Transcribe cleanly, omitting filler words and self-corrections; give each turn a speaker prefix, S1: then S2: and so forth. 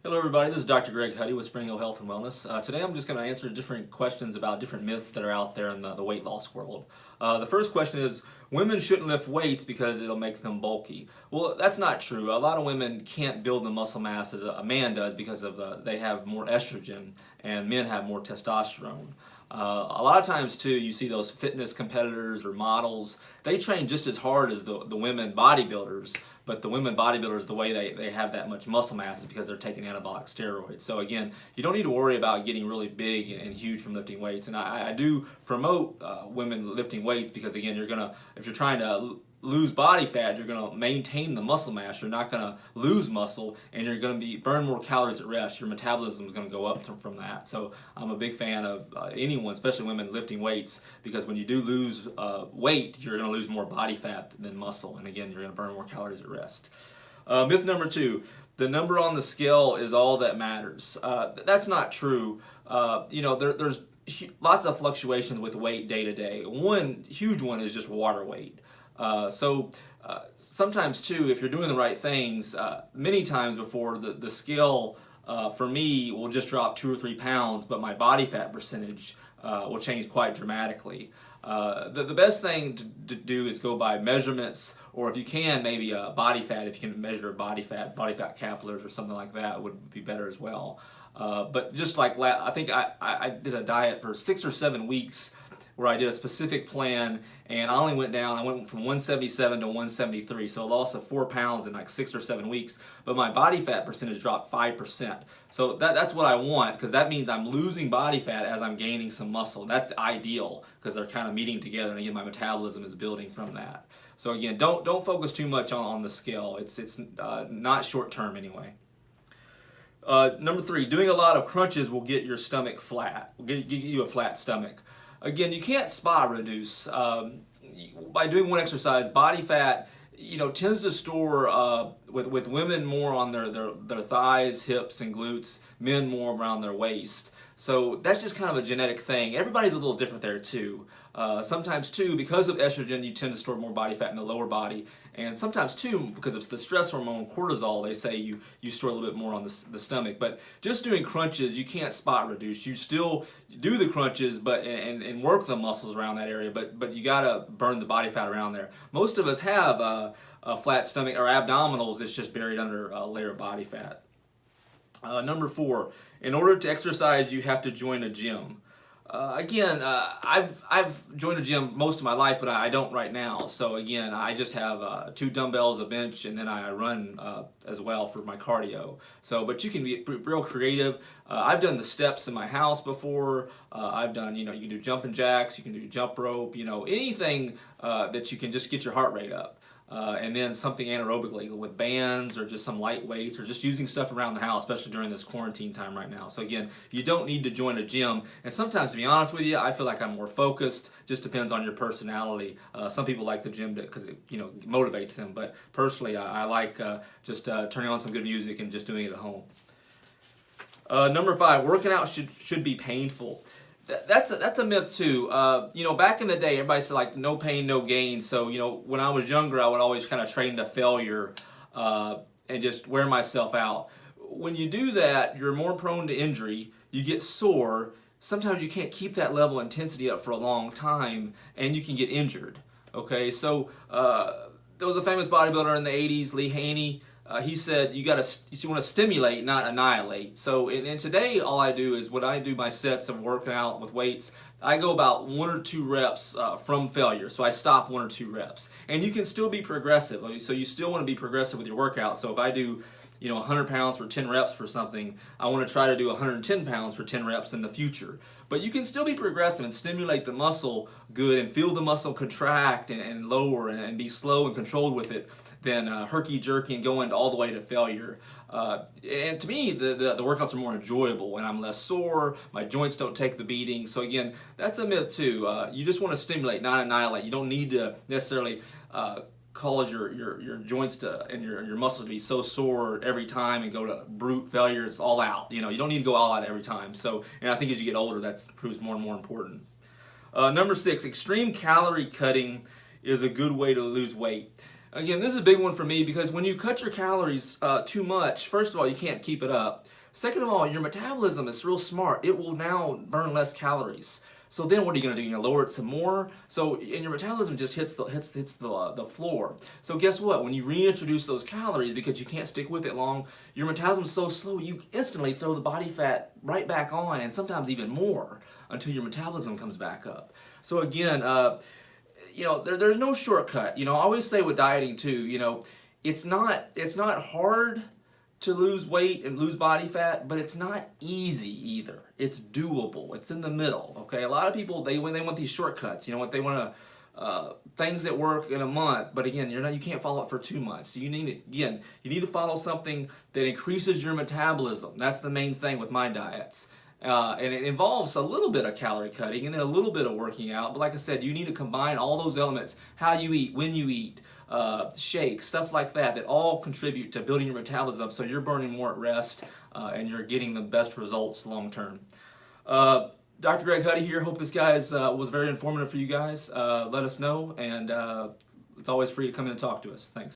S1: Hello everybody, this is Dr. Greg Huddy with Spring Hill Health and Wellness. Today I'm just going to answer different questions about different myths that are out there in the weight loss world. The first question is, women shouldn't lift weights because it'll make them bulky. Well, that's not true. A lot of women can't build the muscle mass as a man does because they have more estrogen and men have more testosterone. A lot of times too, you see those fitness competitors or models, they train just as hard as the women bodybuilders, but the women bodybuilders, the way they have that much muscle mass is because they're taking anabolic steroids. So again, you don't need to worry about getting really big and huge from lifting weights. And I do promote women lifting weights because again, if you're trying to lose body fat, you're going to maintain the muscle mass. You're not going to lose muscle, and you're going to burn more calories at rest. Your metabolism is going to go up from that. So I'm a big fan of anyone, especially women, lifting weights, because when you do lose weight, you're going to lose more body fat than muscle, and again, you're going to burn more calories at rest. Myth number 2: the number on the scale is all that matters. That's not true. There's lots of fluctuations with weight day to day. One huge one is just water weight. Sometimes too, if you're doing the right things, many times before the scale for me will just drop 2 or 3 pounds, but my body fat percentage will change quite dramatically. The best thing to do is go by measurements, or if you can, maybe body fat. If you can measure body fat capillaries or something like that would be better as well. But just like I think I did a diet for 6 or 7 weeks where I did a specific plan, and I only went from 177 to 173, so a loss of 4 pounds in like 6 or 7 weeks, but my body fat percentage dropped 5%. So that's what I want, because that means I'm losing body fat as I'm gaining some muscle. That's ideal, because they're kind of meeting together, and again, my metabolism is building from that. So again, don't focus too much on the scale. It's not short term anyway. Number 3, doing a lot of crunches will get your stomach flat, will get you a flat stomach. Again, you can't spot reduce. By doing one exercise, body fat, tends to store with women more on their thighs, hips, and glutes, men more around their waist. So that's just kind of a genetic thing. Everybody's a little different there too. Sometimes too, because of estrogen, you tend to store more body fat in the lower body. And sometimes too, because of the stress hormone cortisol, they say you store a little bit more on the stomach. But just doing crunches, you can't spot reduce. You still do the crunches and work the muscles around that area, but you gotta burn the body fat around there. Most of us have a flat stomach or abdominals. It's just buried under a layer of body fat. Number 4, in order to exercise, you have to join a gym. I've joined a gym most of my life, but I don't right now. So again, I just have 2 dumbbells, a bench, and then I run as well for my cardio. But you can be real creative. I've done the steps in my house before. I've done, you can do jumping jacks, you can do jump rope, anything that you can just get your heart rate up. And then something anaerobically with bands or just some light weights or just using stuff around the house, especially during this quarantine time right now. So again, you don't need to join a gym. And sometimes, to be honest with you, I feel like I'm more focused. Just depends on your personality. Some people like the gym because it motivates them. But personally, I like just turning on some good music and just doing it at home. Number 5, working out should be painful. That's a myth too. Back in the day, everybody said like no pain, no gain. So when I was younger, I would always kind of train to failure and just wear myself out. When you do that, you're more prone to injury. You get sore. Sometimes you can't keep that level of intensity up for a long time, and you can get injured. Okay, so there was a famous bodybuilder in the '80s, Lee Haney. He said you want to stimulate, not annihilate. So and today, all I do is when I do my sets of working out with weights, I go about 1 or 2 reps from failure. So I stop 1 or 2 reps, and you can still be progressive. So you still want to be progressive with your workout. So if I do 100 pounds for 10 reps for something, I want to try to do 110 pounds for 10 reps in the future. But you can still be progressive and stimulate the muscle good and feel the muscle contract and lower and be slow and controlled with it than herky-jerky and going all the way to failure. And to me, the workouts are more enjoyable and I'm less sore, my joints don't take the beating. So again, that's a myth too. You just want to stimulate, not annihilate. You don't need to necessarily cause your joints and your muscles to be so sore every time and go to brute failure. It's all out. You don't need to go all out every time. And I think as you get older, that proves more and more important. Number 6, extreme calorie cutting is a good way to lose weight. Again, this is a big one for me because when you cut your calories too much, first of all, you can't keep it up. Second of all, your metabolism is real smart. It will now burn less calories. So then what are you going to do? You're going to lower it some more? So, and your metabolism just hits the floor. So guess what? When you reintroduce those calories, because you can't stick with it long, your metabolism is so slow, you instantly throw the body fat right back on, and sometimes even more, until your metabolism comes back up. So again, there's no shortcut. I always say with dieting too, it's not hard to lose weight and lose body fat, but it's not easy either. It's doable. It's in the middle. Okay, a lot of people when they want these shortcuts, what they want to things that work in a month, but again, you can't follow it for 2 months. You need to follow something that increases your metabolism. That's the main thing with my diets. And it involves a little bit of calorie cutting and then a little bit of working out. But like I said, you need to combine all those elements: how you eat, when you eat, shakes, stuff like that all contribute to building your metabolism so you're burning more at rest and you're getting the best results long term. Dr. Greg Huddy here. Hope this guys was very informative for you guys. Let us know, and it's always free to come in and talk to us. Thanks.